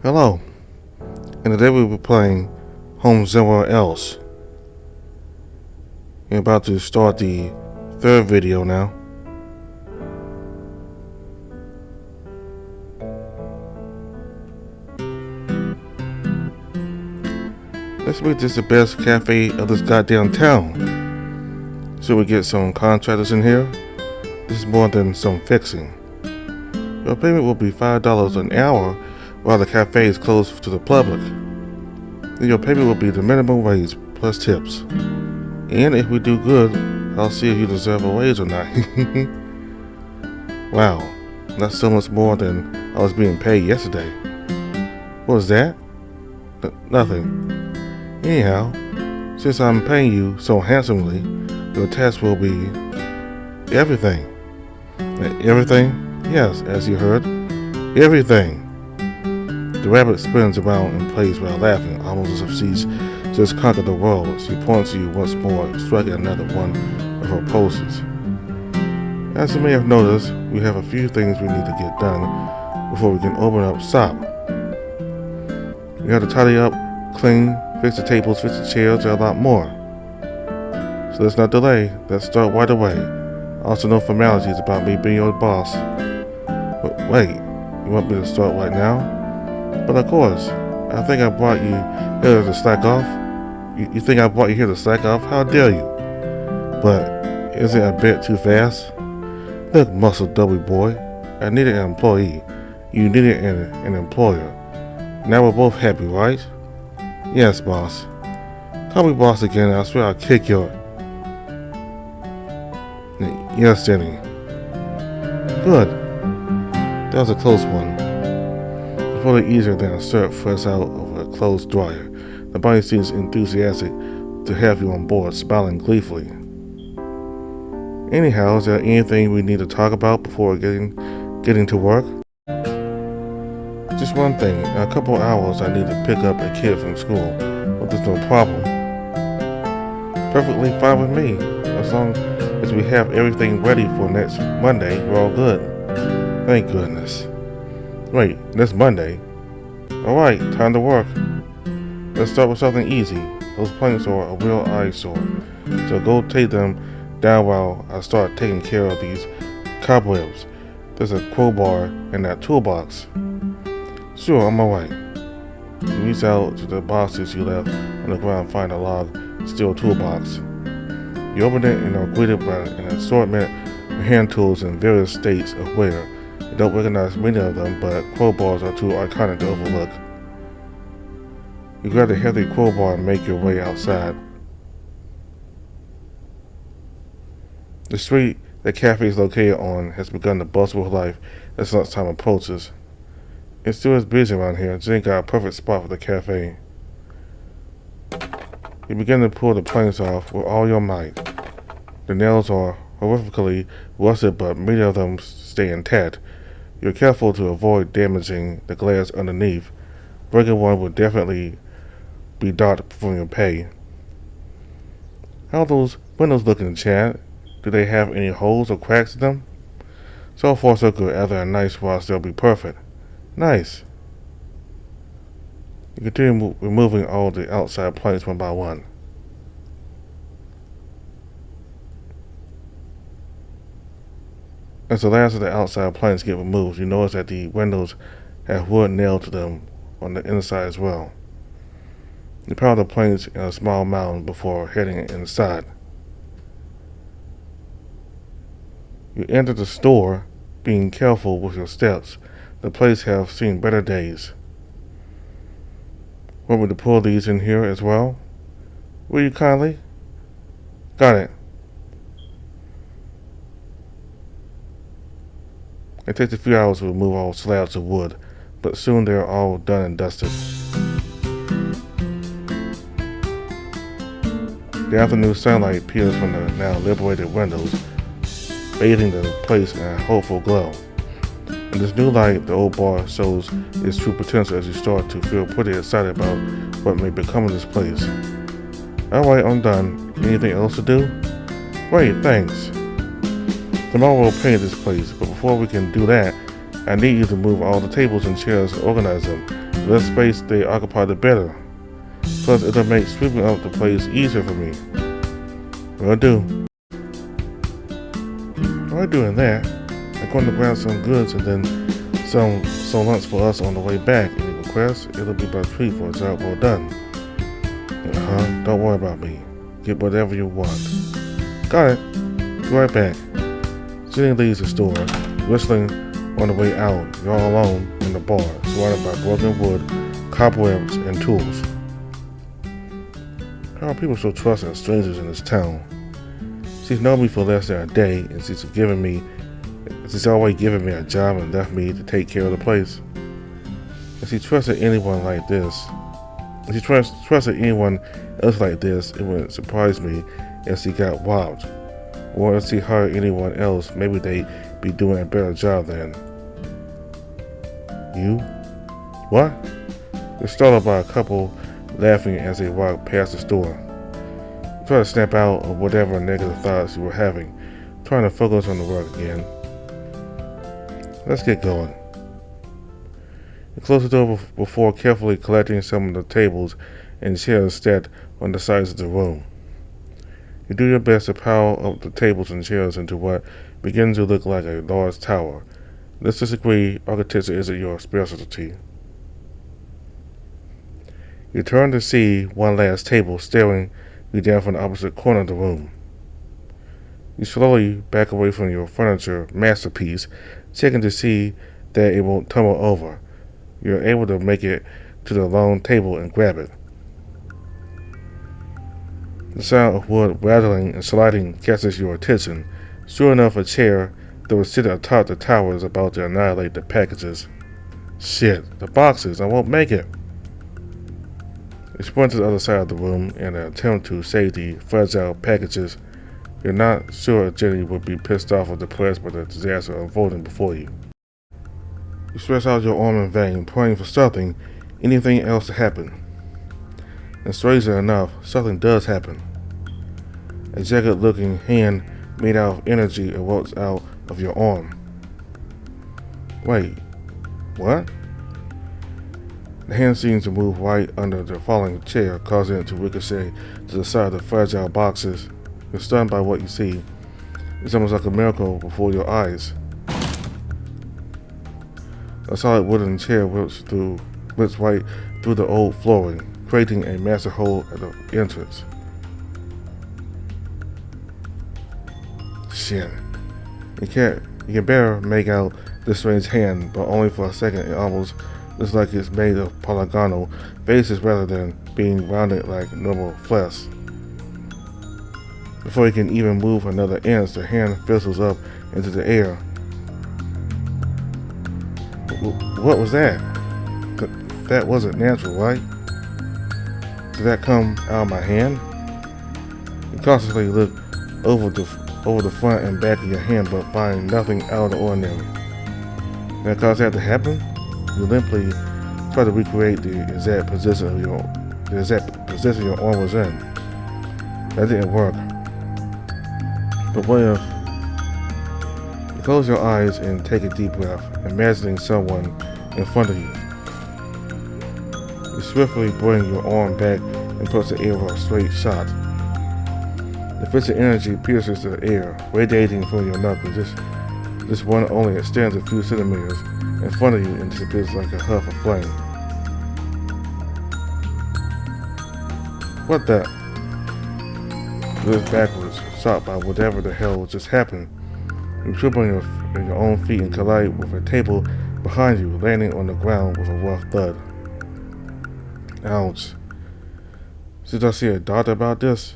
Hello, and today we'll be playing Zomewhere Else. We're about to start the third video now. Let's make this the best cafe of this goddamn town. So we get some contractors in here. This is more than some fixing. Your payment will be $5 an hour while the cafe is closed to the public. Then your payment will be the minimum wage plus tips. And if we do good, I'll see if you deserve a raise or not. Wow, that's so much more than I was being paid yesterday. What was that? Nothing. Anyhow, since I'm paying you so handsomely, your tax will be everything. Everything? Yes, as you heard. Everything. The rabbit spins around in place while laughing, almost as if she's just conquered the world. She points to you once more, striking another one of her poses. As you may have noticed, we have a few things we need to get done before we can open up shop. We have to tidy up, clean, fix the tables, fix the chairs, and a lot more. So let's not delay. Let's start right away. Also, no formalities about me being your boss. But wait, you want me to start right now? But of course, I think I brought you here to slack off. You think I brought you here to slack off? How dare you? But isn't it a bit too fast? Look, muscle W boy, I needed an employee. You needed an employer. Now we're both happy, right? Yes, boss. Call me boss again, I swear I'll kick your... Yes, Jenny. Good. That was a close one. It's really easier than a syrup fresh out of a clothes dryer. The body seems enthusiastic to have you on board, smiling gleefully. Anyhow, is there anything we need to talk about before getting to work? Just one thing. In a couple hours, I need to pick up a kid from school. But there's no problem. Perfectly fine with me. As long as we have everything ready for next Monday, we're all good. Thank goodness. Wait, next Monday? Alright, time to work. Let's start with something easy. Those planks are a real eyesore. So go take them down while I start taking care of these cobwebs. There's a crowbar in that toolbox. Sure, on my way. You reach out to the boxes you left on the ground and find a log steel toolbox. You open it and are greeted by an assortment of hand tools in various states of wear. You don't recognize many of them, but crowbars are too iconic to overlook. You grab the heavy crowbar and make your way outside. The street the cafe is located on has begun to bustle with life as lunchtime approaches. It still is busy around here. Jen got a perfect spot for the cafe. You begin to pull the planks off with all your might. The nails are horrifically rusted, but many of them stay intact. You're careful to avoid damaging the glass underneath. Breaking one would definitely be docked from your pay. How are those windows looking, Chad? Do they have any holes or cracks in them? So far so good. After a nice wash, they'll be perfect. Nice. You continue removing all the outside planks one by one. As the last of the outside planks get removed, you notice that the windows have wood nailed to them on the inside as well. You pile the planks in a small mound before heading inside. You enter the store, being careful with your steps. The place have seen better days. Want me to pull these in here as well? Will you kindly? Got it. It takes a few hours to remove all slabs of wood, but soon they're all done and dusted. The afternoon sunlight peers from the now liberated windows, bathing the place in a hopeful glow. In this new light, the old bar shows its true potential as you start to feel pretty excited about what may become of this place. Alright, I'm done. Anything else to do? Great, thanks. Tomorrow we'll paint this place, but before we can do that, I need you to move all the tables and chairs and organize them. The less space they occupy, the better. Plus, it'll make sweeping up the place easier for me. Will do. While doing that, I'm going to grab some goods and then some lunch for us on the way back. Any requests? It'll be my treat for a job well done. Don't worry about me. Get whatever you want. Got it. Be right back. Jenny leaves the store, whistling on the way out. You're all alone in the bar, surrounded by broken wood, cobwebs, and tools. How are people so trusting of strangers in this town? She's known me for less than a day, and she's always given me a job and left me to take care of the place. If she trusted anyone like this, if she trusted anyone else like this, it wouldn't surprise me if she got robbed. Or if she hired anyone else, maybe they'd be doing a better job than. You? What? They're startled by a couple laughing as they walk past the store. You try to snap out of whatever negative thoughts you were having, trying to focus on the work again. Let's get going. You close the door before carefully collecting some of the tables and chairs stacked on the sides of the room. You do your best to pile up the tables and chairs into what begins to look like a large tower. Let's just agree architecture isn't your specialty. You turn to see one last table staring you down from the opposite corner of the room. You slowly back away from your furniture masterpiece, checking to see that it won't tumble over. You're able to make it to the long table and grab it. The sound of wood rattling and sliding catches your attention. Sure enough, a chair that was sitting atop the tower is about to annihilate the packages. Shit, the boxes, I won't make it. You sprint to the other side of the room in an attempt to save the fragile packages. You're not sure if Jenny would be pissed off or depressed by the disaster unfolding before you. You stretch out your arm in vain, praying for something, anything else to happen. And strangely enough, something does happen. A jagged-looking hand made out of energy erupts out of your arm. Wait, what? The hand seems to move right under the falling chair, causing it to ricochet to the side of the fragile boxes. You're stunned by what you see. It's almost like a miracle before your eyes. A solid wooden chair whips right through the old flooring, creating a massive hole at the entrance. Shit. You can better make out this strange hand, but only for a second. It almost looks like it's made of polygonal faces rather than being rounded like normal flesh. Before you can even move another inch, the hand fizzles up into the air. What was that? That wasn't natural, right? Did that come out of my hand? You cautiously look over the front and back of your hand, but find nothing out of the ordinary. That caused that to happen? You limply try to recreate the exact position your arm was in. That didn't work. But what if you close your eyes and take a deep breath, imagining someone in front of you? You swiftly bring your arm back and push the air for a straight shot. The fist of energy pierces the air, radiating from your knuckles. This one only extends a few centimeters in front of you and disappears like a huff of flame. What the? You lift backwards, shocked by whatever the hell just happened. You trip on your own feet and collide with a table behind you, landing on the ground with a rough thud. Ouch. Should I see a doctor about this?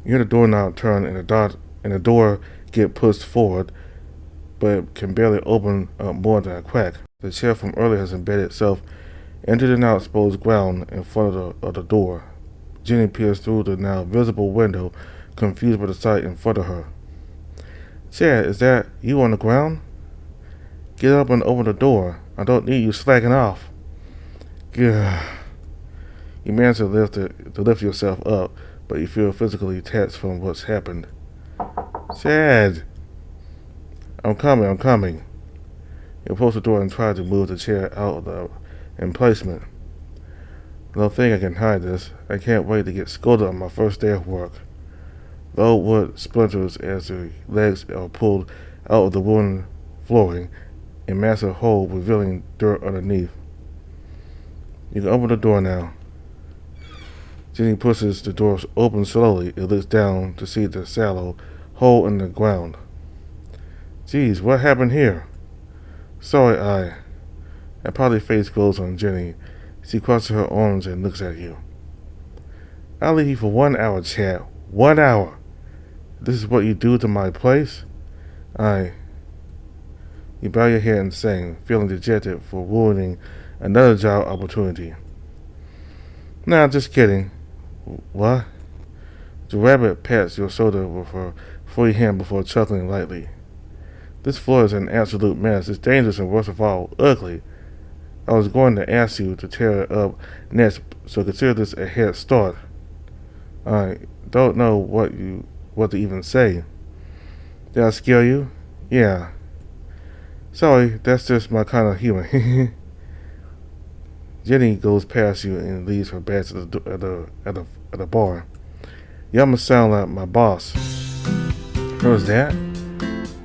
You hear the doorknob turn and the door get pushed forward, but it can barely open up more than a crack. The chair from earlier has embedded itself into the now exposed ground in front of the door. Jenny peers through the now visible window, confused by the sight in front of her. Chad, is that you on the ground? Get up and open the door. I don't need you slacking off. Gah. You manage to lift yourself up, but you feel physically tense from what's happened. Chad! I'm coming. He approached the door and tried to move the chair out of the emplacement. I don't think I can hide this. I can't wait to get scolded on my first day of work. The old wood splinters as the legs are pulled out of the wooden flooring, a massive hole revealing dirt underneath. You can open the door now. Jenny pushes the door open slowly. It looks down to see the shallow hole in the ground. Geez, what happened here? Sorry, A pouty face grows on Jenny. She crosses her arms and looks at you. I'll leave you for 1 hour, Chad. 1 hour. This is what you do to my place? You bow your head and sing, feeling dejected for ruining another job opportunity. Nah, just kidding. What? The rabbit pats your shoulder with her free hand before chuckling lightly. This floor is an absolute mess. It's dangerous and worst of all, ugly. I was going to ask you to tear it up next, so consider this a head start. I don't know what to even say. Did I scare you? Yeah. Sorry, that's just my kind of humor. Jenny goes past you and leaves her bags at the bar. You almost sound like my boss. What was that?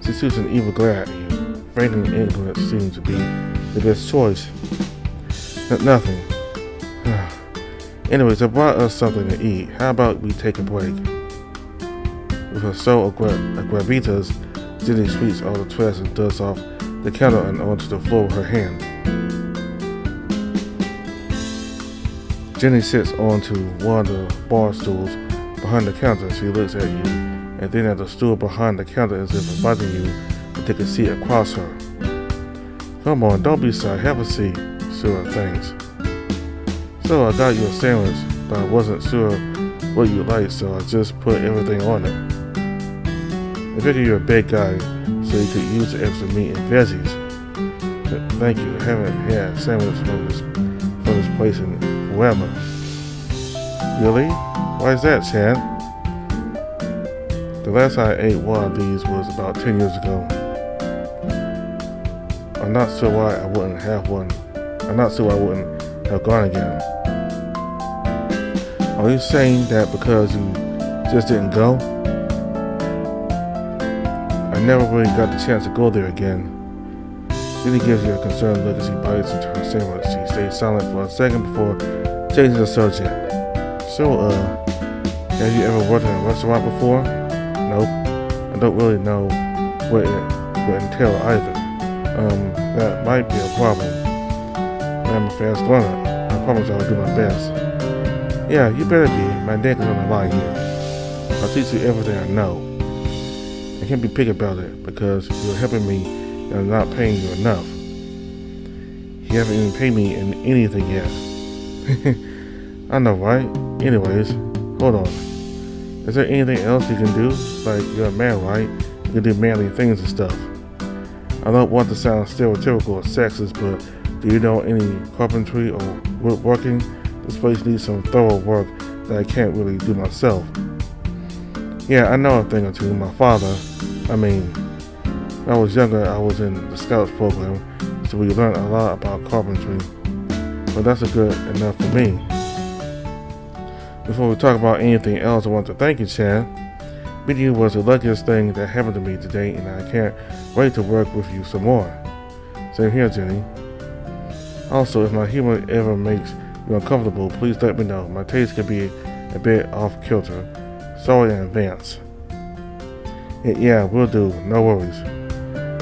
She shoots an evil glare at you. Feigning ignorance seems to be the best choice. Nothing. Anyways, I brought us something to eat. How about we take a break? With her soul gravitas, Jenny sweeps all the trash and dust off the counter and onto the floor with her hand. Jenny sits onto one of the bar stools behind the counter. She looks at you, and then at the stool behind the counter as if inviting you to take a seat across her. Come on, don't be shy. Have a seat. Sure, thanks. So I got you a sandwich, but I wasn't sure what you liked, so I just put everything on it. I figured you're a big guy, so you could use the extra meat and veggies. But thank you. I haven't had a sandwich from this place in forever. Really? Why is that, Chad? The last time I ate one of these was about 10 years ago. I'm not sure why I wouldn't have one. I'm not sure I wouldn't have gone again. Are you saying that because you just didn't go? I never really got the chance to go there again. Jenny gives you a concerned look as she bites into her sandwich. She stays silent for a second before changing the subject. So, have you ever worked in a restaurant before? Nope. I don't really know what it would entail either. That might be a problem. I'm a fast learner. I promise I'll do my best. Yeah, you better be. My neck is on the line here. I'll teach you everything I know. I can't be picky about it because you're helping me and I'm not paying you enough. You haven't even paid me in anything yet. I know, right? Anyways, hold on. Is there anything else you can do? Like, you're a man, right? You can do manly things and stuff. I don't want to sound stereotypical or sexist, but do you know any carpentry or woodworking? This place needs some thorough work that I can't really do myself. Yeah, I know a thing or two. My father, when I was younger, I was in the Scouts program, so we learned a lot about carpentry. But that's good enough for me. Before we talk about anything else, I want to thank you, Chad. Meeting you was the luckiest thing that happened to me today, and I can't wait to work with you some more. Same here, Jenny. Also, if my humor ever makes you uncomfortable, please let me know. My taste can be a bit off kilter. Sorry in advance. Yeah, we'll do. No worries.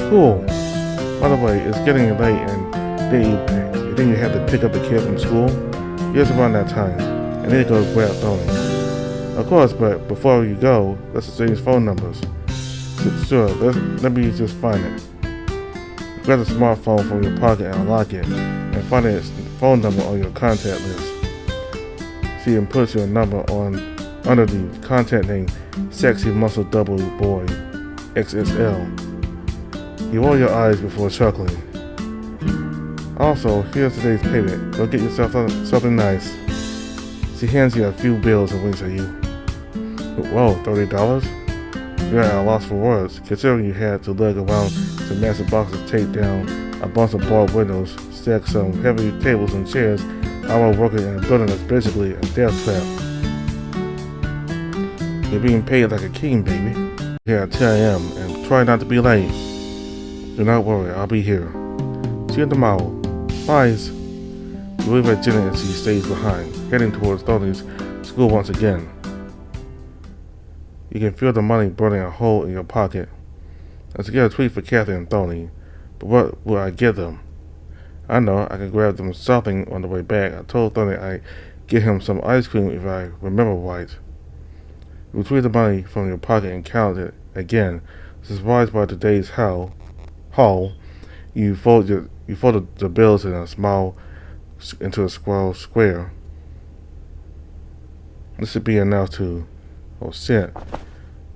Cool. By the way, it's getting late, and then you have to pick up the kid from school. It's around that time. I need to go grab Tony. Of course, but before you go, let's exchange phone numbers. Sure, let me just find it. Grab the smartphone from your pocket and unlock it, and find its phone number on your contact list. She inputs your number under the contact name Sexy Muscle Double Boy XSL. You roll your eyes before chuckling. Also, here's today's payment. Go get yourself something nice. She hands you a few bills and winks at you. Whoa, $30? You're at a loss for words, considering you had to lug around some massive boxes, take down a bunch of barred windows, stack some heavy tables and chairs, all while working in a building that's basically a death trap. You're being paid like a king, baby. Here at 10 a.m. and try not to be late. Do not worry, I'll be here. See you tomorrow. Bye. You leave at Jenny and she stays behind, heading towards Tony's school once again. You can feel the money burning a hole in your pocket. Let's get a tweet for Kathy and Tony, but what will I get them? I know I can grab them something on the way back. I told Tony I'd get him some ice cream if I remember right. You retrieve the money from your pocket and count it again. Surprised by today's haul, you fold the bills into a small square. This should be enough to... Oh shit.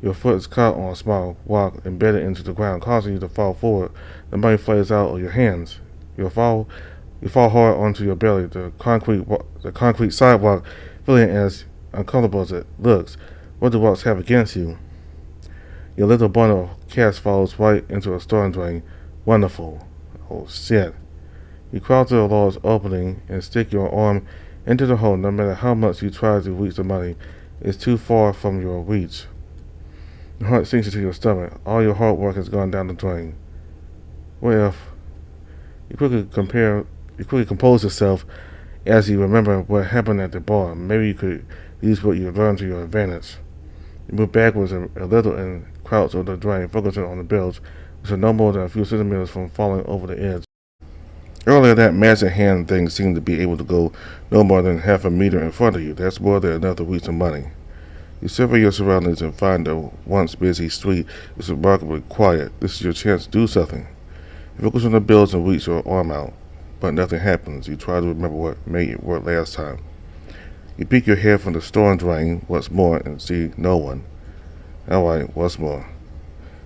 Your foot is caught on a small rock embedded into the ground, causing you to fall forward. The money flies out of your hands. You fall hard onto your belly. The concrete sidewalk, feeling as uncomfortable as it looks. What do rocks have against you? Your little bundle of cash falls right into a storm drain. Wonderful. Oh shit. You crawl to the large opening and stick your arm into the hole. No matter how much you try to reach the money, it's too far from your reach. Your heart sinks into your stomach. All your hard work has gone down the drain. What if... You quickly compose yourself as you remember what happened at the bar. Maybe you could use what you learned to your advantage. You move backwards a little and crouch over the drain, focusing on the bills, which are no more than a few centimeters from falling over the edge. Earlier, that magic hand thing seemed to be able to go no more than half a meter in front of you. That's more than enough to reach the money. You survey your surroundings and find the once busy street is remarkably quiet. This is your chance to do something. You focus on the bills and reach your arm out, but nothing happens. You try to remember what made it work last time. You peek your head from the storm drain once more and see no one. Alright, once more.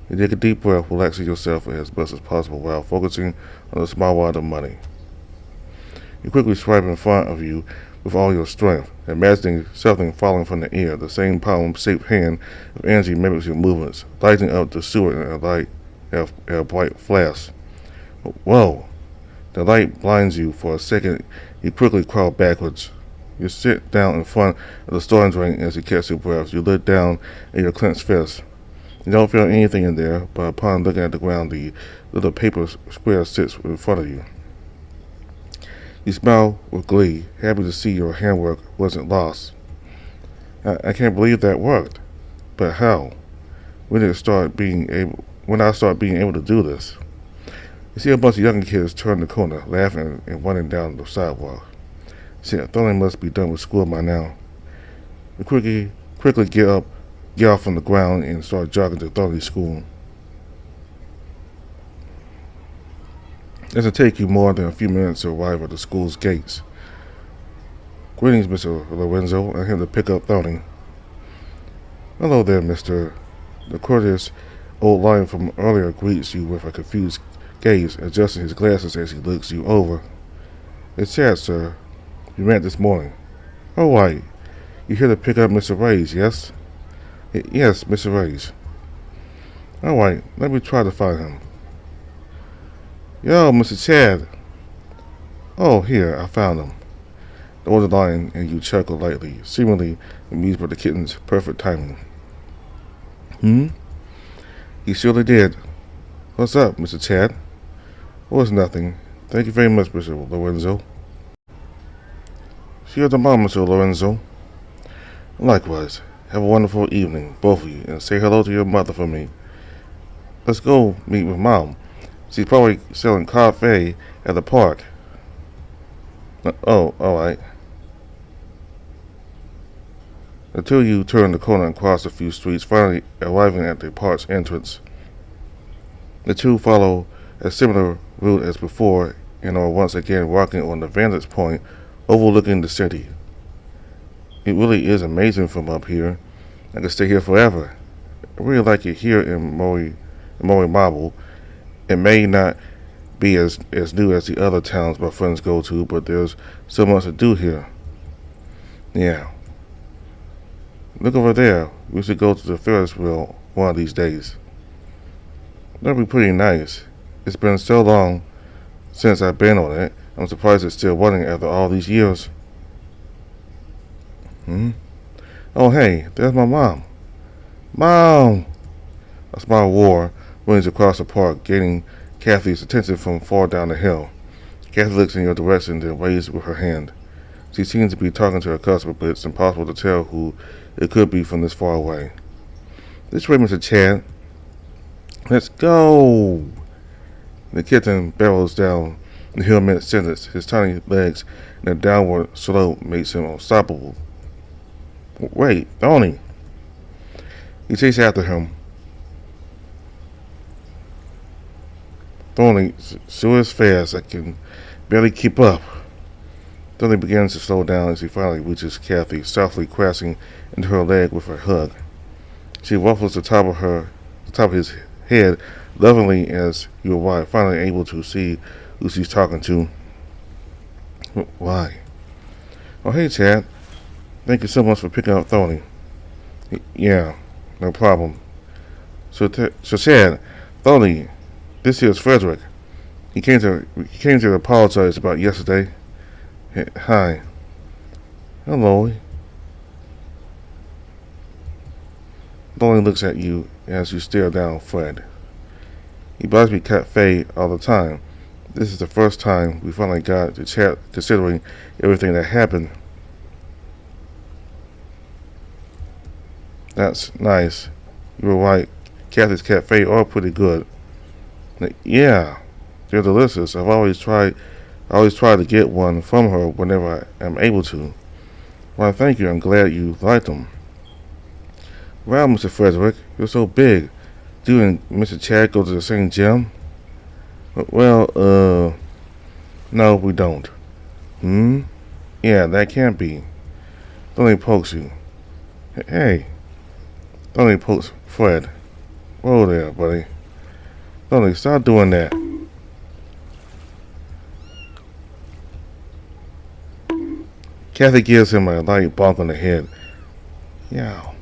You take a deep breath, relaxing yourself as best as possible while focusing on the small wad of money. You quickly swipe in front of you with all your strength, imagining something falling from the air. The same palm-shaped hand of energy mimics your movements, lighting up the sewer in a bright flash. Whoa! The light blinds you for a second. You quickly crawl backwards. You sit down in front of the storm drain as you catch your breath. You look down at your clenched fist. You don't feel anything in there, but upon looking at the ground, the little paper square sits in front of you. You smile with glee, happy to see your handwork wasn't lost. I can't believe that worked. But how? When I start being able to do this? You see a bunch of younger kids turn the corner, laughing and running down the sidewalk. Shit, Tony must be done with school by now. You quickly get off from the ground and start jogging to Tony's school. It doesn't take you more than a few minutes to arrive at the school's gates. Greetings, Mr. Lorenzo. I'm here to pick up Tony. Hello there, Mr. The courteous old lion from earlier greets you with a confused gaze, adjusting his glasses as he looks you over. It's Chad, sir. You met this morning. Oh, right. You're here to pick up Mr. Ray's, yes? Yes, Mr. Ray's. All right, let me try to find him. Yo, Mr. Chad. Oh, here, I found him. The older lion and you chuckle lightly, seemingly amused by the kitten's perfect timing. He surely did. What's up, Mr. Chad? Oh, it's nothing. Thank you very much, Mr. Lorenzo. See you tomorrow, Mr. Lorenzo. Likewise. Have a wonderful evening, both of you, and say hello to your mother for me. Let's go meet with Mom. She's probably selling coffee at the park. Oh, alright. The two of you turn the corner and cross a few streets, finally arriving at the park's entrance. The two follow a similar route as before and are once again walking on the vantage point overlooking the city. It really is amazing from up here. I could stay here forever. I really like it here in Maui Marble. It may not be as new as the other towns my friends go to, but there's so much to do here. Yeah. Look over there. We should go to the Ferris wheel one of these days. That'd be pretty nice. It's been so long since I've been on it. I'm surprised it's still running after all these years. Oh, hey, there's my mom. Mom! A small roar rings across the park, gaining Kathy's attention from far down the hill. Kathy looks in your direction, then waves with her hand. She seems to be talking to her customer, but it's impossible to tell who it could be from this far away. This way, Mr. Chad. Let's go! The kitten barrels down the hill mid-sentence. His tiny legs and a downward slope makes him unstoppable. Wait, Tony! He chases after him. Tony, so is fast, I can barely keep up. Tony begins to slow down as he finally reaches Kathy, softly crashing into her leg with a hug. She ruffles the top of his head lovingly as you arrive, finally able to see who she's talking to. Why? Oh, hey, Chad. Thank you so much for picking up Tony. Yeah, no problem. So Chad, Tony, this here's Frederick. He came to apologize about yesterday. Hi. Hello. Tony looks at you as you stare down Fred. He bothers me cut Faye all the time. This is the first time we finally got to chat, considering everything that happened. That's nice. You were right. Kathy's cafe are pretty good. Yeah, they're delicious. I always try to get one from her whenever I am able to. Well, thank you. I'm glad you liked them. Wow, Mr. Frederick, you're so big. Do you and Mr. Chad go to the same gym? Well, no, we don't. Yeah, that can't be. Tony pokes you. Hey. Tony pokes Fred. Whoa there, buddy. Tony, stop doing that. Kathy gives him a light bonk on the head. Yow.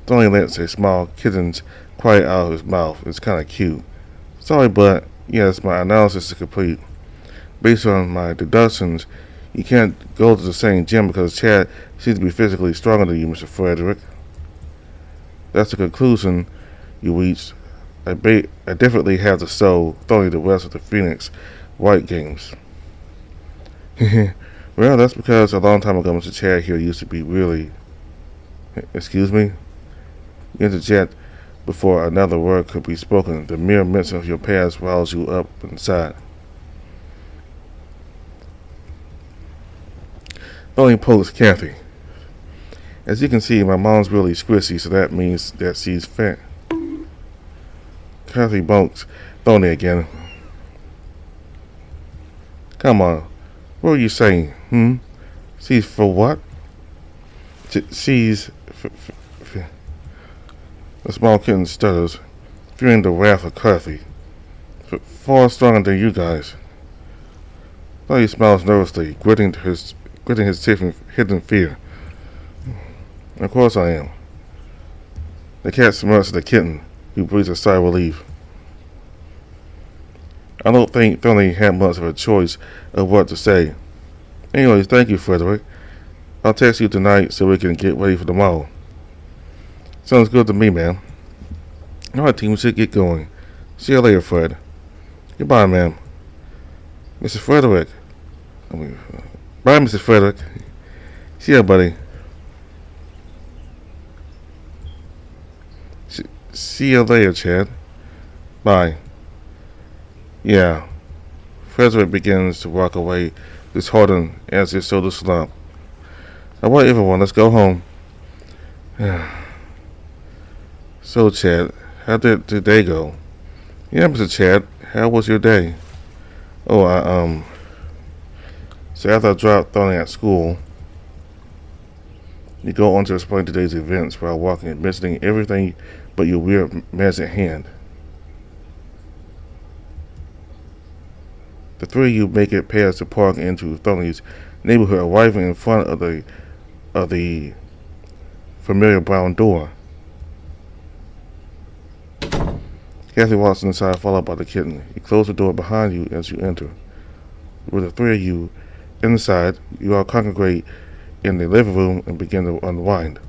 Tony lets a small kitten's quiet out of his mouth. It's kind of cute. Sorry, but yes, my analysis is complete. Based on my deductions, you can't go to the same gym because Chad seems to be physically stronger than you, Mr. Frederick. That's the conclusion you reached. I definitely have to show Tony the rest of the Phoenix White games. Well, that's because a long time ago, Mr. Chad here used to be really... Excuse me? You interject before another word could be spoken. The mere mention of your past riles you up inside. Tony pokes Kathy. As you can see, my mom's really squishy, so that means that she's fat. Kathy bonks Tony again. Come on, what are you saying? She's for what? She's... The small kitten stutters, fearing the wrath of Kathy. Far stronger than you guys. Tony smiles nervously, gritting his teeth in hidden fear. Of course I am. The cat smirks at the kitten, who breathes a sigh of relief. I don't think Tony had much of a choice of what to say. Anyways, thank you, Frederick. I'll text you tonight so we can get ready for tomorrow. Sounds good to me, man. Alright, team, we should get going. See you later, Fred. Goodbye, ma'am. Mr. Frederick. Bye, Mr. Frederick. See ya, buddy. See you later, Chad. Bye. Yeah. Frederick begins to walk away, disheartened as his shoulders slump. Alright, everyone, let's go home. So, Chad, how did today go? Yeah, Mr. Chad, how was your day? Oh, so after I dropped Tony at school, you go on to explain today's events while walking and mentioning everything but your weird magic hand. The three of you make it past the park into Tony's neighborhood, arriving in front of the familiar brown door. Kathy walks inside, followed by the kitten. You close the door behind you as you enter. With the three of you inside, you all congregate in the living room and begin to unwind.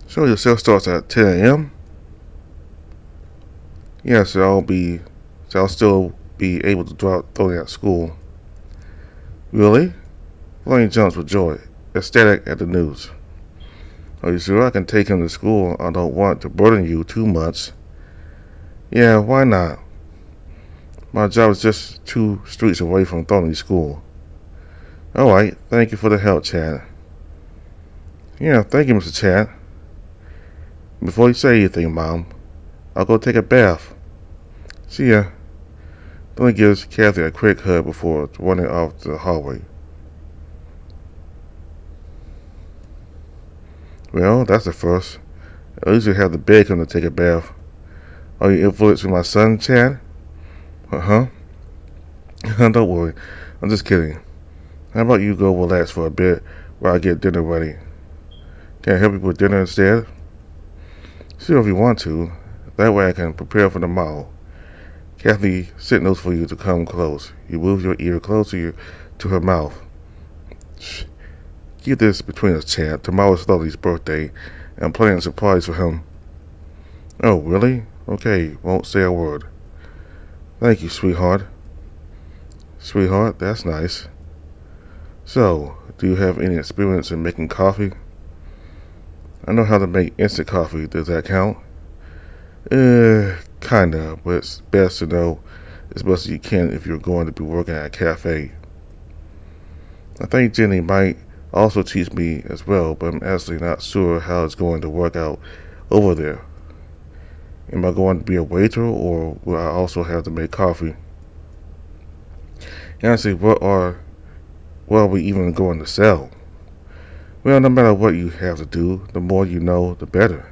So your shift starts at 10 a.m.? Yes, I'll still be able to throw Tony at school. Really? Blaine jumps with joy, ecstatic at the news. Are you sure I can take him to school? I don't want to burden you too much. Yeah, why not? My job is just 2 streets away from Tony's school. Alright, thank you for the help, Chad. Yeah, thank you, Mr. Chad. Before you say anything, Mom, I'll go take a bath. See ya. Tony gives Kathy a quick hug before running off the hallway. Well, that's the first. At least you have the bed come to take a bath. Are you influenced with my son, Chad? Uh-huh. Don't worry. I'm just kidding. How about you go relax for a bit while I get dinner ready? Can I help you with dinner instead? Sure, if you want to. That way I can prepare for tomorrow. Kathy signals for you to come close. You move your ear closer to her mouth. Shh. Keep this between us, Chad. Tomorrow's Slowly's birthday, and I'm planning a surprise for him. Oh, really? Okay, won't say a word. Thank you, sweetheart. Sweetheart, that's nice. So, do you have any experience in making coffee? I know how to make instant coffee. Does that count? Kinda, but it's best to know as much as you can if you're going to be working at a cafe. I think Jenny might also teach me as well, but I'm actually not sure how it's going to work out over there. Am I going to be a waiter, or will I also have to make coffee? Honestly, what are we even going to sell? Well, no matter what you have to do, the more you know, the better.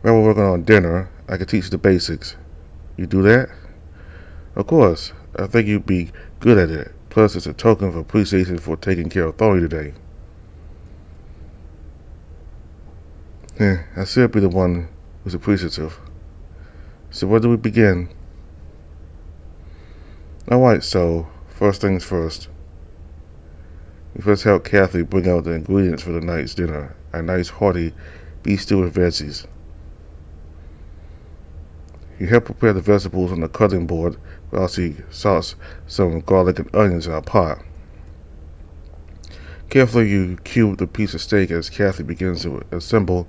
While we're working on dinner, I can teach you the basics. You do that? Of course. I think you'd be good at it. Plus, it's a token of appreciation for taking care of Thorny today. I should be the one who's appreciative. So where do we begin? Alright, so first things first. We first help Kathy bring out the ingredients for the night's dinner. A nice hearty beef stew with veggies. You help prepare the vegetables on the cutting board while she sauce some garlic and onions in a pot. Carefully you cube the piece of steak as Kathy begins to assemble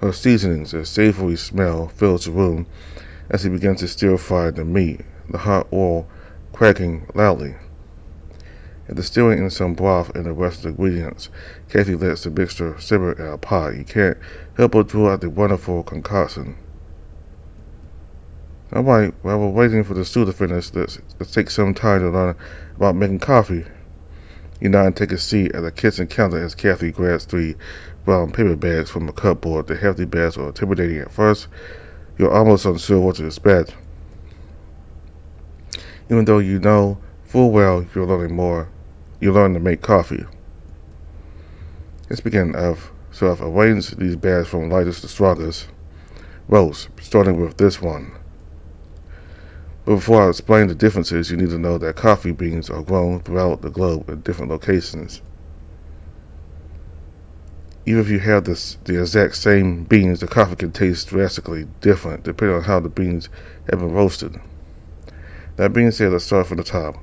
her seasonings. A savory smell fills the room as she begins to stir fry the meat, the hot oil cracking loudly. After stirring in some broth and the rest of the ingredients, Kathy lets the mixture simmer in a pot. You can't help but draw out the wonderful concoction. Alright, while we're waiting for the stew to finish, let's take some time to learn about making coffee. You nod and take a seat at the kitchen counter as Kathy grabs 3 brown paper bags from a cupboard. The hefty bags are intimidating at first. You're almost unsure what to expect. Even though you know full well you're learning more, you learn to make coffee. Let's begin. I've arranged these bags from lightest to strongest. Roast, starting with this one. But before I explain the differences, you need to know that coffee beans are grown throughout the globe in different locations. Even if you have the exact same beans, the coffee can taste drastically different depending on how the beans have been roasted. That being said, let's start from the top.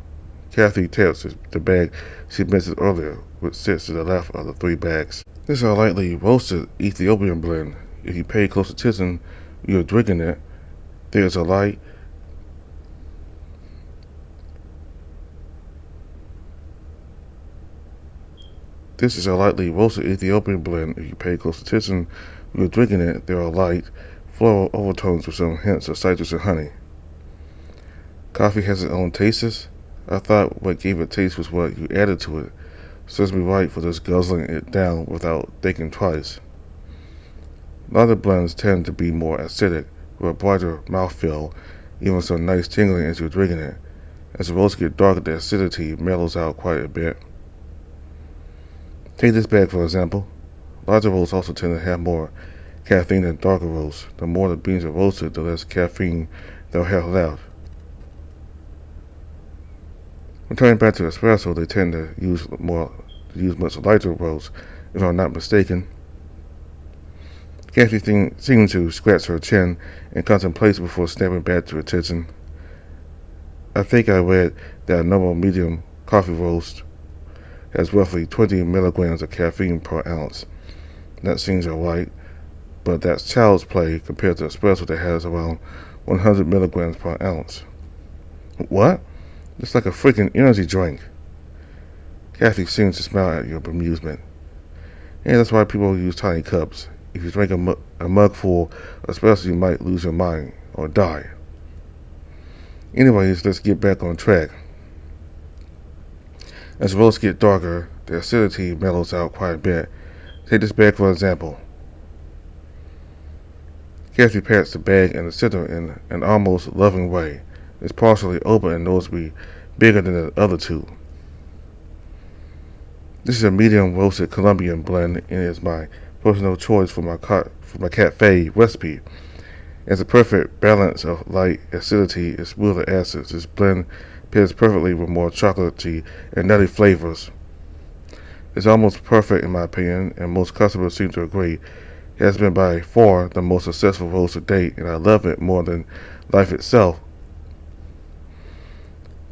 Kathy taps the bag she mentioned earlier, which sits to the left of the 3 bags. This is a lightly roasted Ethiopian blend. If you pay close attention when you're drinking it, there's a light This is a lightly roasted Ethiopian blend. If you pay close attention when you're drinking it, there are light floral overtones with some hints of citrus and honey. Coffee has its own tastes. I thought what gave it taste was what you added to it. Serves me right for just guzzling it down without thinking twice. Other blends tend to be more acidic, with a brighter mouthfeel, even some nice tingling as you're drinking it. As the roasts get darker, the acidity mellows out quite a bit. Take this bag for example. Larger roasts also tend to have more caffeine than darker roasts. The more the beans are roasted, the less caffeine they'll have left. When turning back to espresso, they tend to use much lighter roasts, if I'm not mistaken. Kathy seemed to scratch her chin in contemplation before snapping back to attention. I think I read that a normal medium coffee roast has roughly 20 milligrams of caffeine per ounce. That seems alright, but that's child's play compared to espresso that has around 100 milligrams per ounce. What? It's like a freaking energy drink. Kathy seems to smile at your bemusement. And that's why people use tiny cups. If you drink a mug full of espresso, you might lose your mind or die. Anyways, let's get back on track. As roasts get darker, the acidity mellows out quite a bit. Take this bag for example. Kathy pats the bag in the center in an almost loving way. It's partially open and noticeably bigger than the other two. This is a medium roasted Colombian blend and is my personal choice for my cafe recipe. It's a perfect balance of light acidity and smoother acids. This blend pairs perfectly with more chocolatey and nutty flavors. It's almost perfect in my opinion, and most customers seem to agree. It has been by far the most successful roast to date, and I love it more than life itself.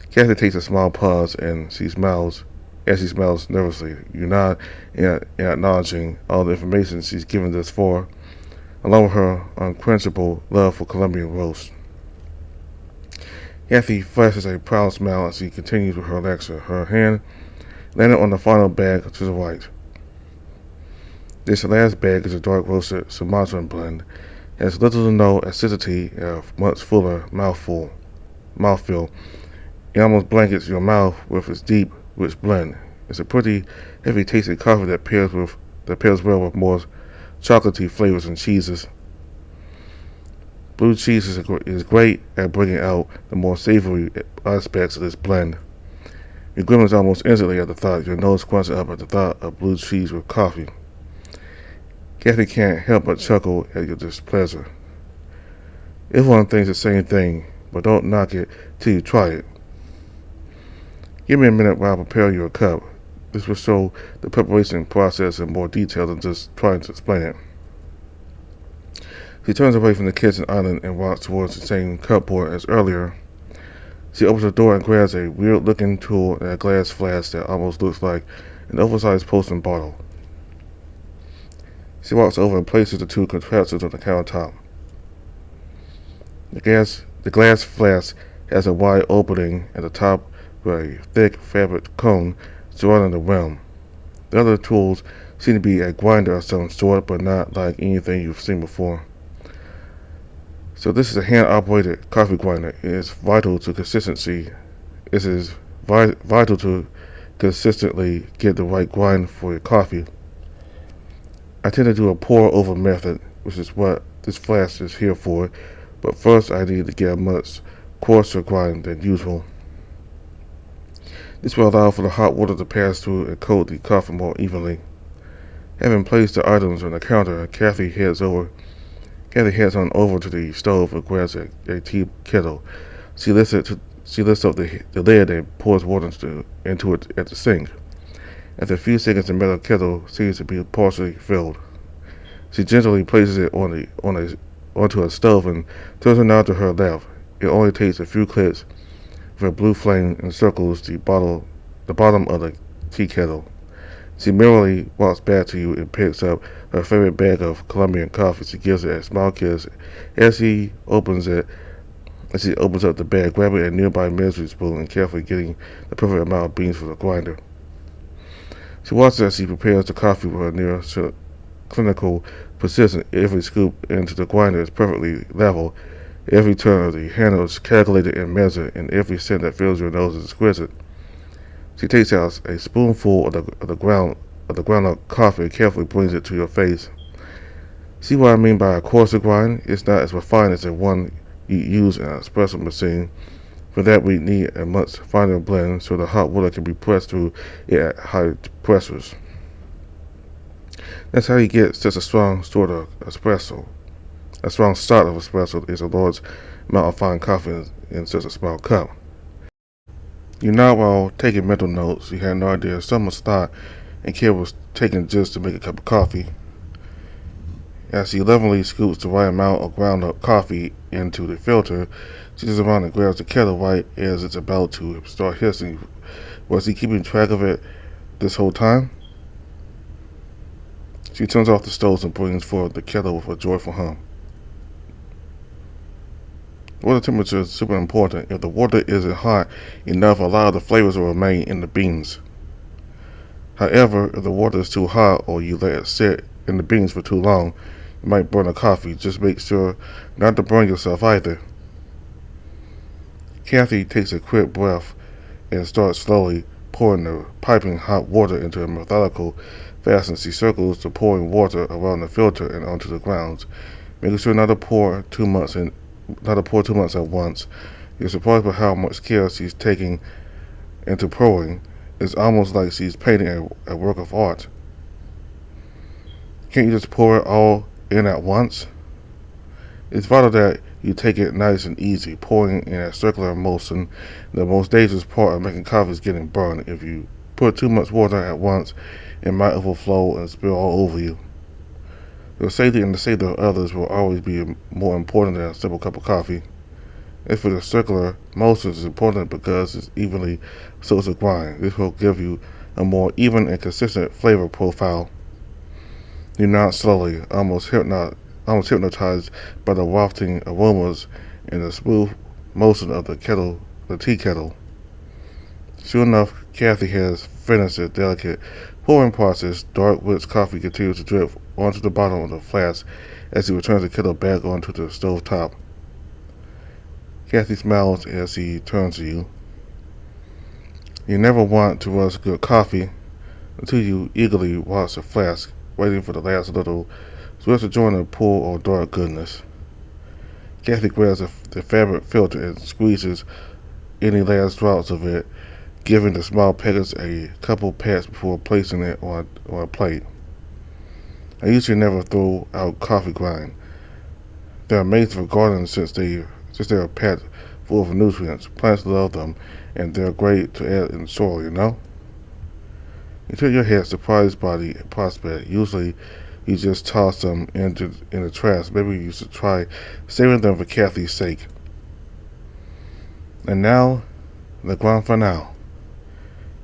Kathy takes a small pause and she smiles nervously. You nod in acknowledging all the information she's given thus far, along with her unquenchable love for Colombian roast. Kathy flashes a proud smile as she continues with her lecture, her hand landing on the final bag to the right. This last bag is a dark roasted Sumatran blend. It has little to no acidity and a much fuller mouthfeel. It almost blankets your mouth with its deep, rich blend. It's a pretty heavy tasting coffee that pairs well with more chocolatey flavors and cheeses. Blue cheese is great at bringing out the more savory aspects of this blend. You grimace almost instantly at the thought. Your nose crunches up at the thought of blue cheese with coffee. Kathy can't help but chuckle at your displeasure. Everyone thinks the same thing, but don't knock it till you try it. Give me a minute while I prepare you a cup. This will show the preparation process in more detail than just trying to explain it. She turns away from the kitchen island and walks towards the same cupboard as earlier. She opens the door and grabs a weird-looking tool and a glass flask that almost looks like an oversized porcelain bottle. She walks over and places the two contraptions on the countertop. The glass flask has a wide opening at the top with a thick fabric cone surrounding the rim. The other tools seem to be a grinder of some sort, but not like anything you've seen before. So this is a hand-operated coffee grinder. It is vital to consistency. It is vital to consistently get the right grind for your coffee. I tend to do a pour-over method, which is what this flask is here for, but first I need to get a much coarser grind than usual. This will allow for the hot water to pass through and coat the coffee more evenly. Having placed the items on the counter, Kathy heads on over to the stove and grabs a tea kettle. She lifts up the lid and pours water into it at the sink. After a few seconds, the metal kettle seems to be partially filled. She gently places it onto a stove and turns it now to her left. It only takes a few clicks with a blue flame encircles the bottom of the tea kettle. She merely walks back to you and picks up her favorite bag of Colombian coffee. She gives it a small kiss as she opens up the bag, grabbing a nearby measuring spoon and carefully getting the perfect amount of beans for the grinder. She watches as she prepares the coffee with her near clinical precision. Every scoop into the grinder is perfectly level. Every turn of the handle is calculated and measured, and every scent that fills your nose is exquisite. She takes out a spoonful of the ground up coffee and carefully brings it to your face. See what I mean by a coarser grind? It's not as refined as the one you use in an espresso machine. For that, we need a much finer blend so the hot water can be pressed through it at high pressures. That's how you get such a strong sort of espresso. A strong start of espresso is a large amount of fine coffee in such a small cup. You know, while taking mental notes, you had no idea someone's thought and care was taken just to make a cup of coffee. As she lovingly scoops the right amount of ground up coffee into the filter, she turns around and grabs the kettle right as it's about to start hissing. Was he keeping track of it this whole time? She turns off the stove and brings forward the kettle with a joyful hum. Water temperature is super important. If the water isn't hot enough, a lot of the flavors will remain in the beans. However, if the water is too hot or you let it sit in the beans for too long, you might burn the coffee. Just make sure not to burn yourself either. Kathy takes a quick breath and starts slowly pouring the piping hot water into a methodical fashion. She circles the pouring water around the filter and onto the grounds, making sure not to pour too much at once. You're surprised by how much care she's taking into pouring. It's almost like she's painting a work of art. Can't you just pour it all in at once? It's vital that you take it nice and easy, pouring in a circular motion. The most dangerous part of making coffee is getting burned. If you put too much water at once, it might overflow and spill all over you. Your safety and the safety of others will always be more important than a simple cup of coffee. As for the circular motion is important because it's evenly soaks the grind. This will give you a more even and consistent flavor profile. You nod slowly, almost hypnotized by the wafting aromas and the smooth motion of the tea kettle. Sure enough, Kathy has finished the delicate pouring process. Dark rich coffee continues to drip onto the bottom of the flask as she returns the kettle back onto the stove top. Kathy smiles as she turns to you. You never want to rush good coffee until you eagerly watch the flask, waiting for the last little swirl to join the pool of dark goodness. Kathy grabs the fabric filter and squeezes any last drops of it, giving the small packets a couple pats before placing it on a plate. I usually never throw out coffee grind. They're amazing for gardens since they're packed full of nutrients. Plants love them, and they're great to add in soil, you know? You turn your head surprised by the prospect. Usually, you just toss them in the trash. Maybe you should try saving them for Kathy's sake. And now, the grand finale.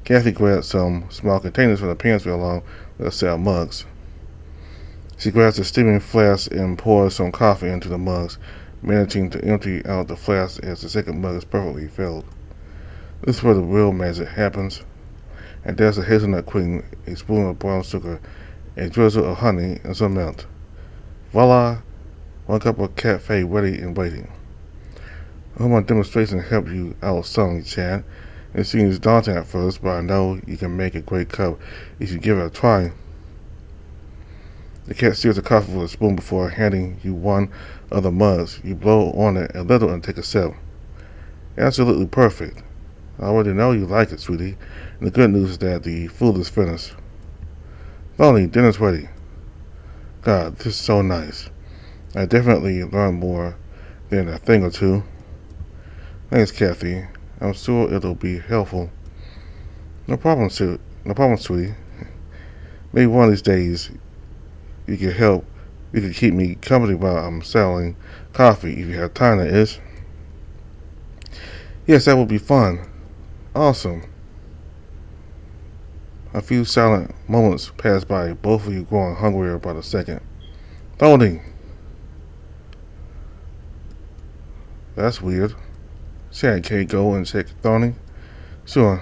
Kathy grabs some small containers from the pantry along with a set of mugs. She grabs the steaming flask and pours some coffee into the mugs, managing to empty out the flask as the second mug is perfectly filled. This is where the real magic happens. And there's a hazelnut cream, a spoon of brown sugar, a drizzle of honey, and some milk. Voila! 1 cup of cafe ready and waiting. I hope my demonstration helped you out some, Chad. It seems daunting at first, but I know you can make a great cup if you give it a try. The cat steers the coffee with a spoon before handing you one of the mugs. You blow on it a little and take a sip. Absolutely perfect. I already know you like it, sweetie. And the good news is that the food is finished. Lonnie, dinner's ready. God, this is so nice. I definitely learned more than a thing or two. Thanks, Kathy. I'm sure it'll be helpful. No problem, sweetie. Maybe one of these days you can keep me company while I'm selling coffee if you have time, that is. Yes, that would be fun. Awesome. A few silent moments pass by, both of you growing hungrier by the second. Tony! That's weird. Chad can't go and check Tony? Sure.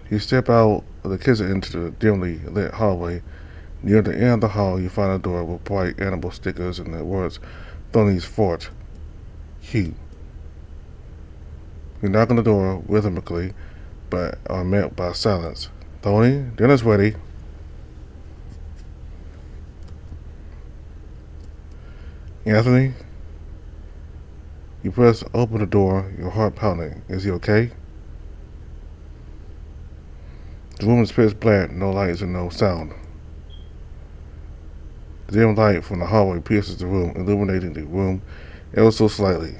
You step out of the kitchen into the dimly lit hallway. Near the end of the hall, you find a door with bright animal stickers and the words, Tony's Fort. Cute. You knock on the door rhythmically, but are met by silence. Tony, dinner's ready. Anthony? You press open the door, your heart pounding. Is he okay? The room is pitch black, no lights and no sound. The dim light from the hallway pierces the room, illuminating the room ever so slightly.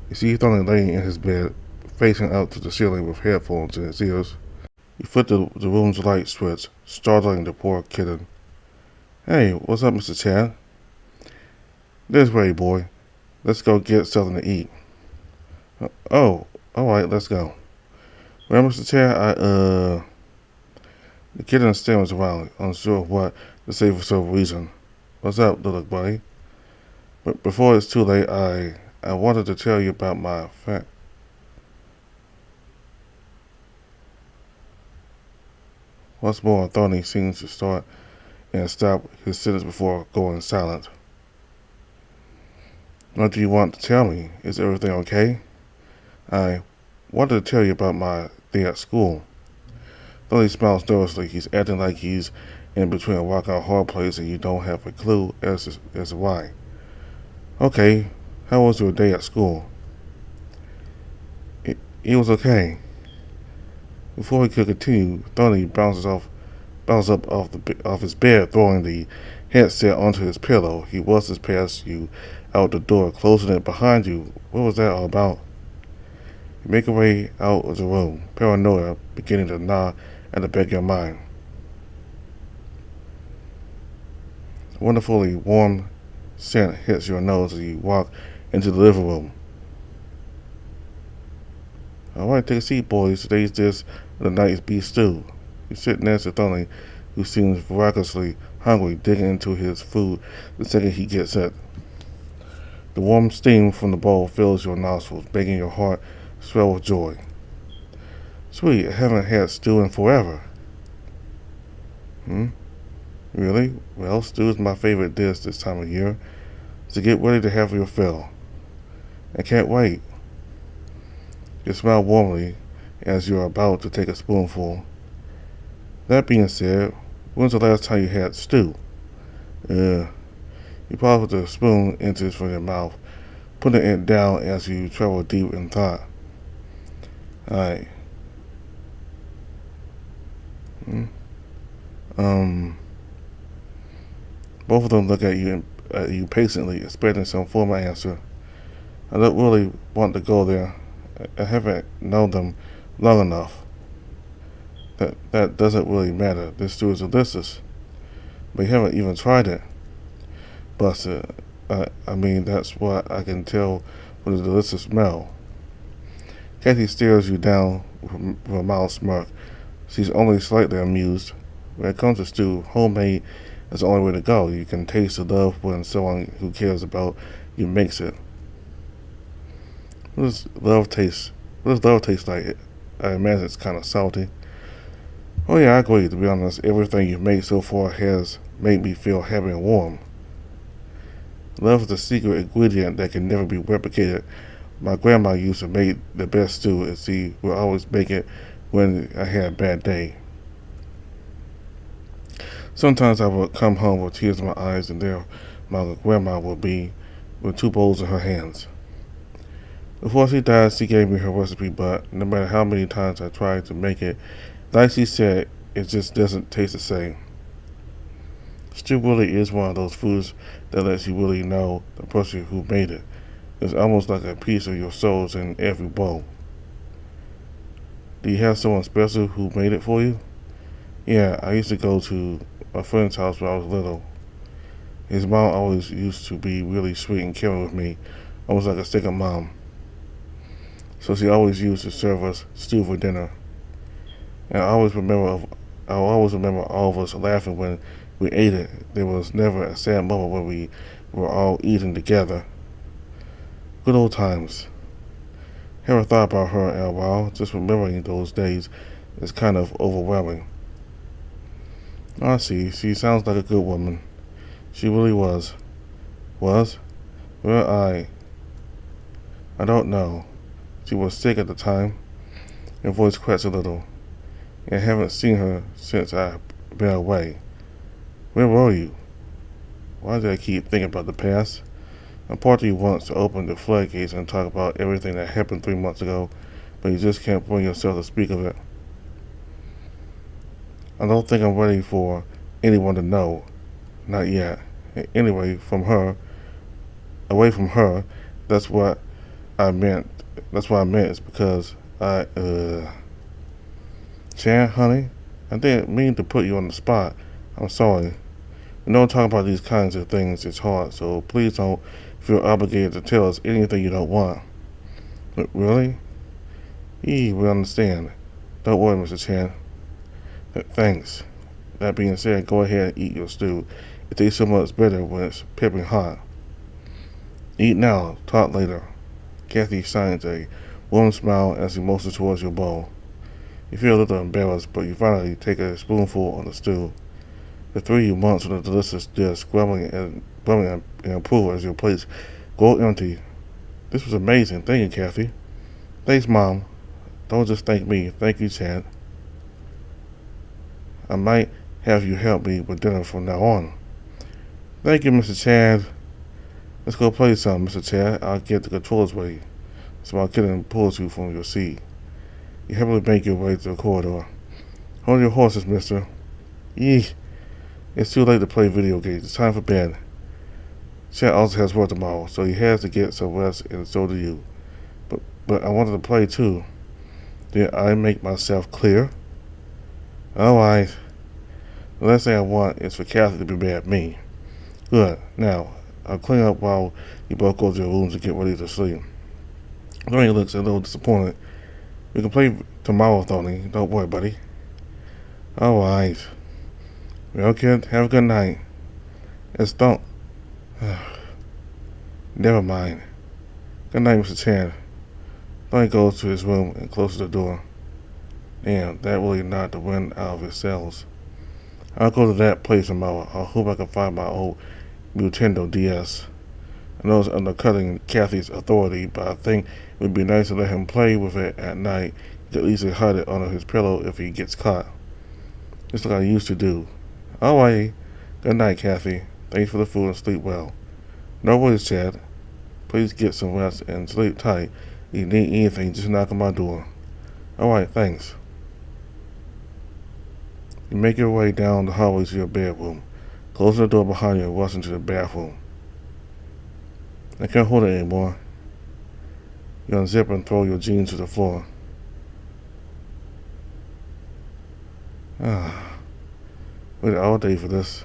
You see Tony laying in his bed, facing up to the ceiling with headphones in his ears. He flipped the room's light switch, startling the poor kitten. "Hey, what's up, Mr. Chad?" "This way, boy. Let's go get something to eat." "Oh, alright, let's go." "Well, Mr. Chad, The kitten stammers around, unsure of what to say for some reason. "What's up, little buddy?" "But before it's too late, I wanted to tell you about my fact." Once more, Thorny seems to start and stop his sentence before going silent. "What do you want to tell me? Is everything okay?" "I wanted to tell you about my day at school." Thorny smiles nervously. He's acting like he's in between a rock and a hard place and you don't have a clue as to why. "Okay, how was your day at school?" It was okay." Before he could continue, Thorny bounces up off his bed, throwing the headset onto his pillow. He whistles past you out the door, closing it behind you. What was that all about? You make your way out of the room, paranoia beginning to gnaw at the back of your mind. A wonderfully warm scent hits your nose as you walk into the living room. "Alright, take a seat, boys. Today's dish of the night is beef stew." You sit next to Thorny, who seems miraculously hungry, digging into his food the second he gets it. The warm steam from the bowl fills your nostrils, making your heart swell with joy. "Sweet, I haven't had stew in forever." Really? Well, stew is my favorite dish this time of year, so get ready to have your fill." "I can't wait." You smile warmly as you're about to take a spoonful. "That being said, when's the last time you had stew?" You pop the spoon inches from your mouth, putting it down as you travel deep in thought. "Alright. Both of them look at you patiently, expecting some formal answer. "I don't really want to go there. I haven't known them long enough." That doesn't really matter. This stew is delicious. But you haven't even tried it." "Busted. That's what I can tell with the delicious smell." Kathy stares you down with a mild smirk. She's only slightly amused. When it comes to stew, homemade is the only way to go. You can taste the love when someone who cares about you makes it. What does love taste like? I imagine it's kind of salty." "Oh yeah, I agree. To be honest, everything you've made so far has made me feel happy and warm." Love is the secret ingredient that can never be replicated. My grandma used to make the best stew, and she would always make it when I had a bad day. Sometimes I would come home with tears in my eyes, and there my grandma would be with 2 bowls in her hands. Before she died, she gave me her recipe, but no matter how many times I tried to make it, like she said, it just doesn't taste the same. Stew really is one of those foods that lets you really know the person who made it. It's almost like a piece of your soul in every bowl. Do you have someone special who made it for you? Yeah, I used to go to a friend's house when I was little. His mom always used to be really sweet and caring with me, almost like a second mom. So she always used to serve us stew for dinner. And I always remember all of us laughing when we ate it. There was never a sad moment when we were all eating together. Good old times. Haven't thought about her in a while. Just remembering those days is kind of overwhelming. I see. She sounds like a good woman. She really was. Was? Well, I don't know. She was sick at the time. Her voice cracks a little. I haven't seen her since I've been away. Where were you? Why do I keep thinking about the past? A part of you wants to open the floodgates and talk about everything that happened 3 months ago, but you just can't bring yourself to speak of it. I don't think I'm ready for anyone to know. Not yet. Anyway, away from her, that's what I meant. That's what I meant. It's because Chan, honey, I didn't mean to put you on the spot. I'm sorry. We don't talk about these kinds of things. It's hard, so please don't feel obligated to tell us anything you don't want. But really? We understand. Don't worry, Mr. Chan. Thanks. That being said, go ahead and eat your stew. It tastes so much better when it's piping hot. Eat now, talk later. Kathy signs a warm smile as he motions towards your bowl. You feel a little embarrassed, but you finally take a spoonful of the stew. The three of you munch on the delicious dish, grumbling and approval as your plates go empty. This was amazing. Thank you, Kathy. Thanks, Mom. Don't just thank me. Thank you, Chad. I might have you help me with dinner from now on. Thank you, Mr. Chad. Let's go play some, Mr. Chad. I'll get the controls ready. Small kitten pulls you from your seat. You happily make your way to the corridor. Hold your horses, mister. Yee. It's too late to play video games. It's time for bed. Chad also has work tomorrow, so he has to get some rest, and so do you. But I wanted to play too. Did I make myself clear? Alright. The last thing I want is for Kathy to be mad at me. Good. Now, I'll clean up while you both go to your rooms and get ready to sleep. Tony looks a little disappointed. We can play tomorrow, Tony. Don't worry, buddy. Alright. Well, kid, have a good night. It's don't. Never mind. Good night, Mr. Chan. Tony goes to his room and closes the door. Damn, that really knocked the wind out of his sails. I'll go to that place tomorrow. I hope I can find my old Nintendo DS. I know it's undercutting Kathy's authority, but I think it would be nice to let him play with it at night. He could easily hide it under his pillow if he gets caught. Just like I used to do. Alright. Good night, Kathy. Thanks for the food and sleep well. No worries, Chad. Please get some rest and sleep tight. If you need anything, just knock on my door. Alright, thanks. You make your way down the hallway to your bedroom. Closing the door behind you and rush into the bathroom. I can't hold it anymore. You unzip and throw your jeans to the floor. Waited all day for this.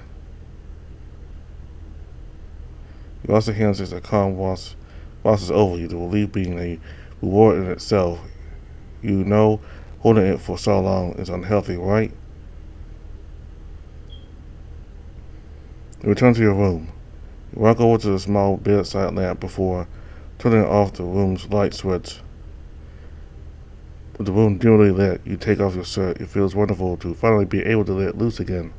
You also hands as a calm washes over you, the relief being a reward in itself. You know holding it for so long is unhealthy, right? You return to your room. You walk over to the small bedside lamp before turning off the room's light switch. With the room dimly lit, you take off your shirt. It feels wonderful to finally be able to let loose again.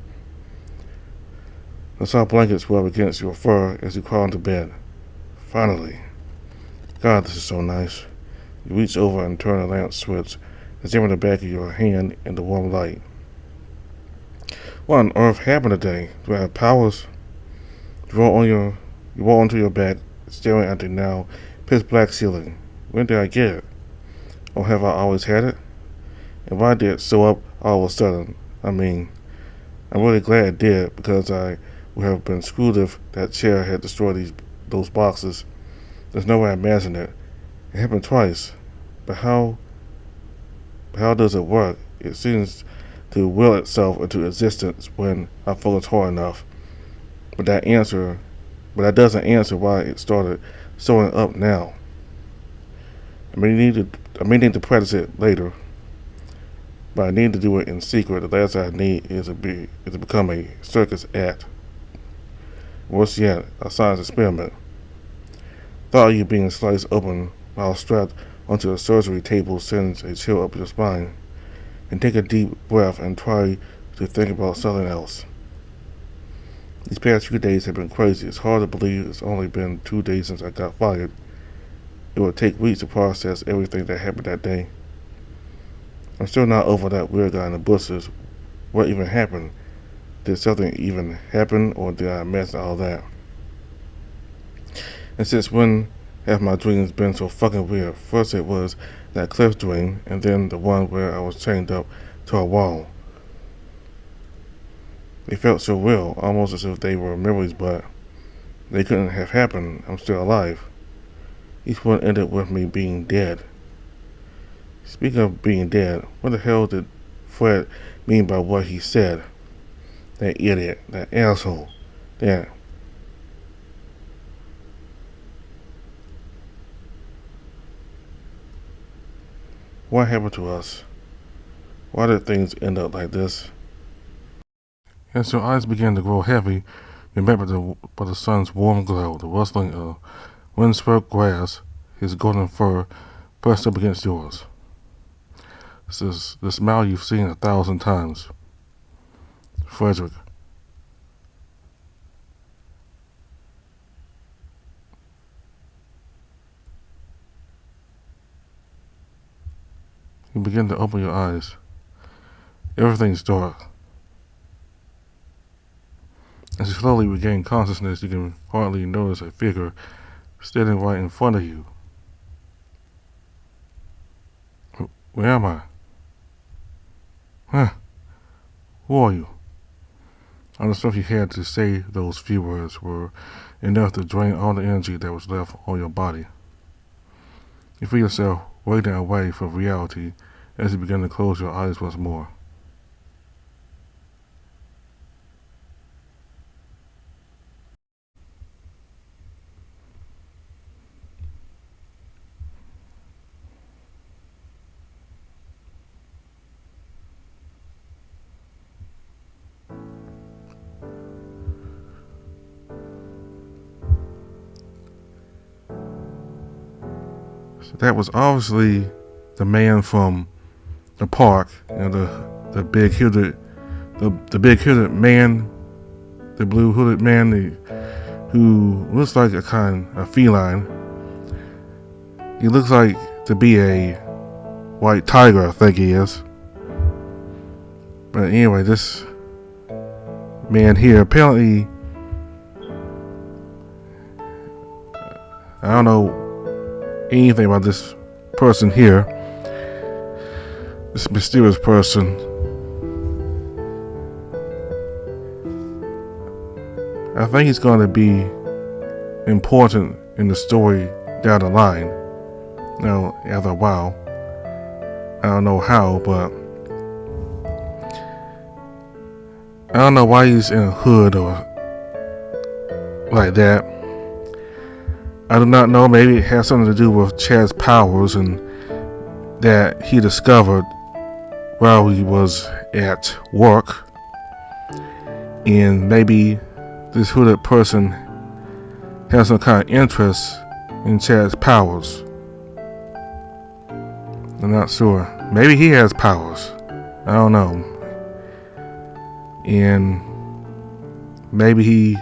The soft blankets rub against your fur as you crawl into bed. Finally. God, this is so nice. You reach over and turn the lamp switch, examine the back of your hand in the warm light. What on earth happened today? Do I have powers? You roll onto your back, staring at the now pitch black ceiling. When did I get it? Or have I always had it? And why did it show up all of a sudden? I mean, I'm really glad it did, because I would have been screwed if that chair had destroyed those boxes. There's no way I imagined it. It happened twice. But how does it work? It seems to will itself into existence when I focus hard enough. But that doesn't answer why it started showing up now. I may need to practice it later, but I need to do it in secret. The last I need is to become a circus act. Worse yet, a science experiment. Thought of you being sliced open while strapped onto a surgery table sends a chill up your spine. And take a deep breath and try to think about something else. These past few days have been crazy. It's hard to believe it's only been 2 days since I got fired. It would take weeks to process everything that happened that day. I'm still not over that weird guy in the bushes. What even happened? Did something even happen, or did I imagine all that? And since when have my dreams been so fucking weird? First it was that cliff dream, and then the one where I was chained up to a wall. They felt so real, almost as if they were memories, but they couldn't have happened. I'm still alive. Each one ended with me being dead. Speaking of being dead, what the hell did Fred mean by what he said? That idiot, that asshole, that. What happened to us? Why did things end up like this? As your eyes began to grow heavy, remember by the sun's warm glow, the rustling of windswept grass, his golden fur pressed up against yours. This is the smile you've seen 1,000 times. Frederick. You begin to open your eyes. Everything's dark. As you slowly regain consciousness, you can hardly notice a figure standing right in front of you. Where am I? Huh? Who are you? All the stuff you had to say those few words were enough to drain all the energy that was left on your body. You feel yourself wading away from reality as you begin to close your eyes once more. So that was obviously the man from the park, the big hooded man, the blue hooded man who looks like a feline. He looks like to be a white tiger, I think he is. But anyway, this man here apparently, I don't know anything about this person here, this mysterious person. I think he's going to be important in the story down the line. After a while. I don't know how, but I don't know why he's in a hood or like that. I do not know. Maybe it has something to do with Chad's powers and that he discovered while he was at work. And maybe this hooded person has some kind of interest in Chad's powers. I'm not sure. Maybe he has powers. I don't know. And maybe he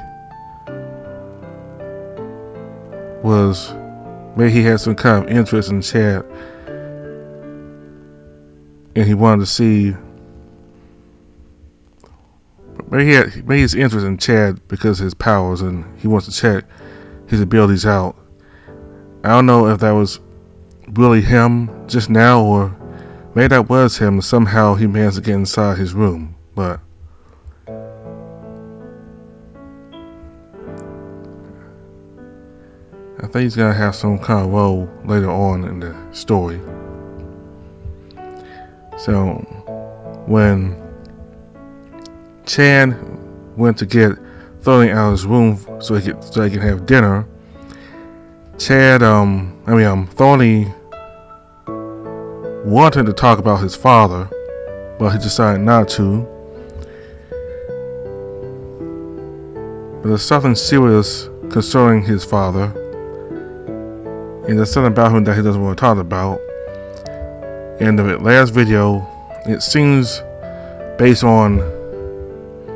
had some kind of interest in Chad, and he wanted to see. Maybe his interest in Chad because of his powers, and he wants to check his abilities out. I don't know if that was really him just now, or maybe that was him. Somehow he managed to get inside his room, but I think he's gonna have some kind of role later on in the story. So when Chad went to get Thorny out of his room so he could have dinner, Thorny wanted to talk about his father, but he decided not to. But there's something serious concerning his father, and there's something about him that he doesn't want to talk about. In the last video, it seems, based on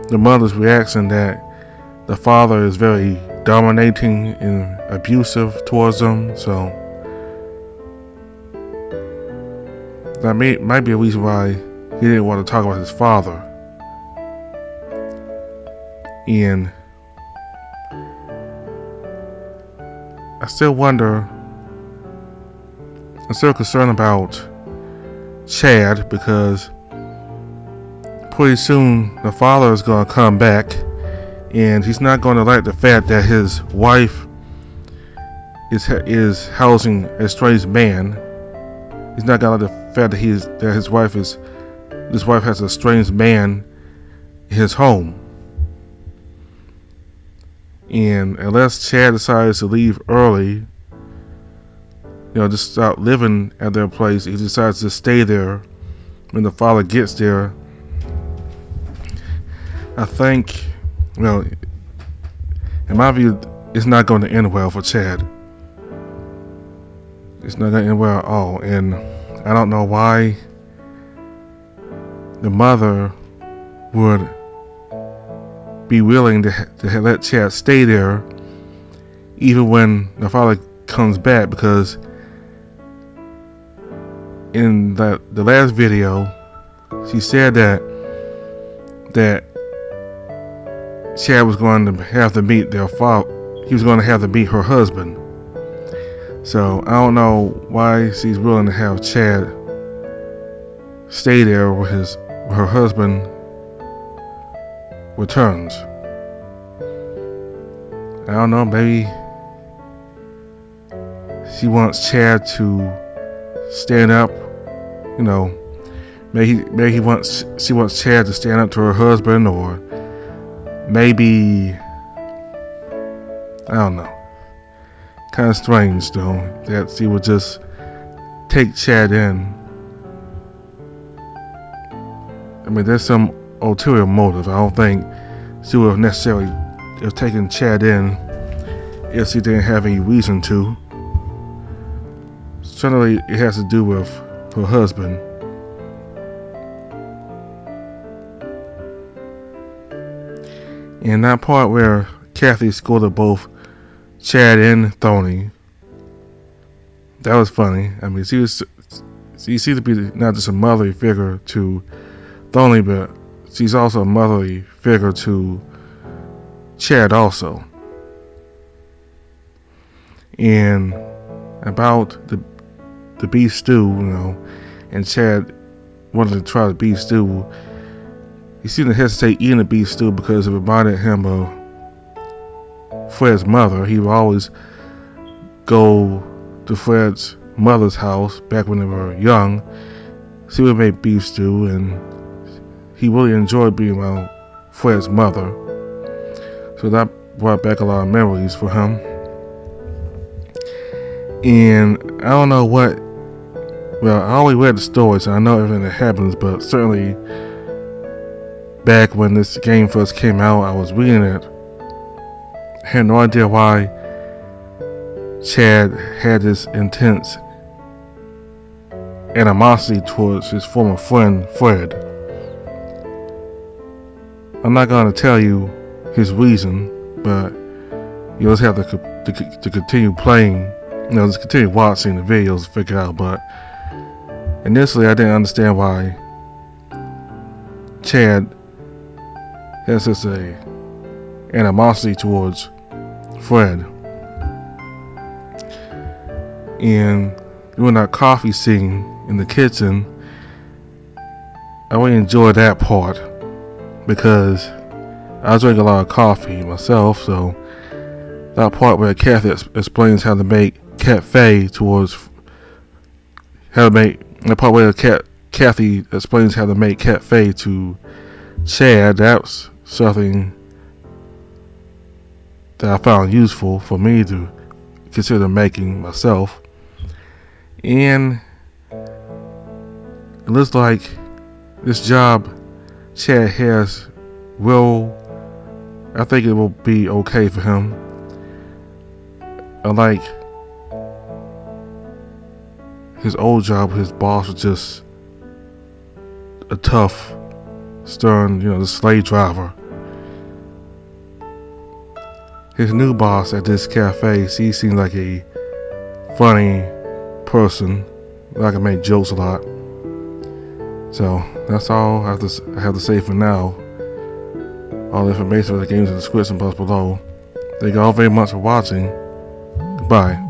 the mother's reaction, that the father is very dominating and abusive towards them. So that might be a reason why he didn't want to talk about his father. And I'm still concerned about Chad, because pretty soon the father is going to come back, and he's not going to like the fact that his wife is housing a strange man. He's not going to like the fact that his wife has a strange man in his home. And unless Chad decides to leave early, just stop living at their place, he decides to stay there when the father gets there. I think, in my view, it's not going to end well for Chad. It's not going to end well at all. And I don't know why the mother would be willing to let Chad stay there even when the father comes back, because in the last video she said that Chad was going to have to meet their father. He was going to have to meet her husband. So I don't know why she's willing to have Chad stay there where her husband returns. I don't know, maybe she wants Chad to stand up, maybe she wants Chad to stand up to her husband, or maybe, I don't know. Kind of strange though that she would just take Chad in. I mean, there's some ulterior motive. I don't think she would have necessarily have taken Chad in if she didn't have any reason to. Certainly it has to do with her husband. And that part where Kathy scolded both Chad and Tony, that was funny. I mean, she seemed to be not just a motherly figure to Tony, but she's also a motherly figure to Chad also. And about the beef stew, and Chad wanted to try the beef stew. He seemed to hesitate eating the beef stew because it reminded him of Fred's mother. He would always go to Fred's mother's house back when they were young. She would make beef stew, and he really enjoyed being around Fred's mother. So that brought back a lot of memories for him. And I don't know I only read the story, so I know everything that happens, but certainly back when this game first came out, I was reading it. I had no idea why Chad had this intense animosity towards his former friend, Fred. I'm not going to tell you his reason, but you'll just have to continue playing, just continue watching the videos to figure out. But initially, I didn't understand why Chad has such a animosity towards Fred. And during that coffee scene in the kitchen, I really enjoyed that part because I drink a lot of coffee myself. So that part where Kathy explains how to make Kathy explains how to make Kathy to Chad, that's something that I found useful for me to consider making myself. And it looks like this job Chad has I think it will be okay for him. Unlike his old job, his boss was just a tough, stern, the slave driver. His new boss at this cafe, he seems like a funny person. I can make jokes a lot. So that's all I have to say for now. All the information for the games in the description box below. Thank you all very much for watching. Goodbye.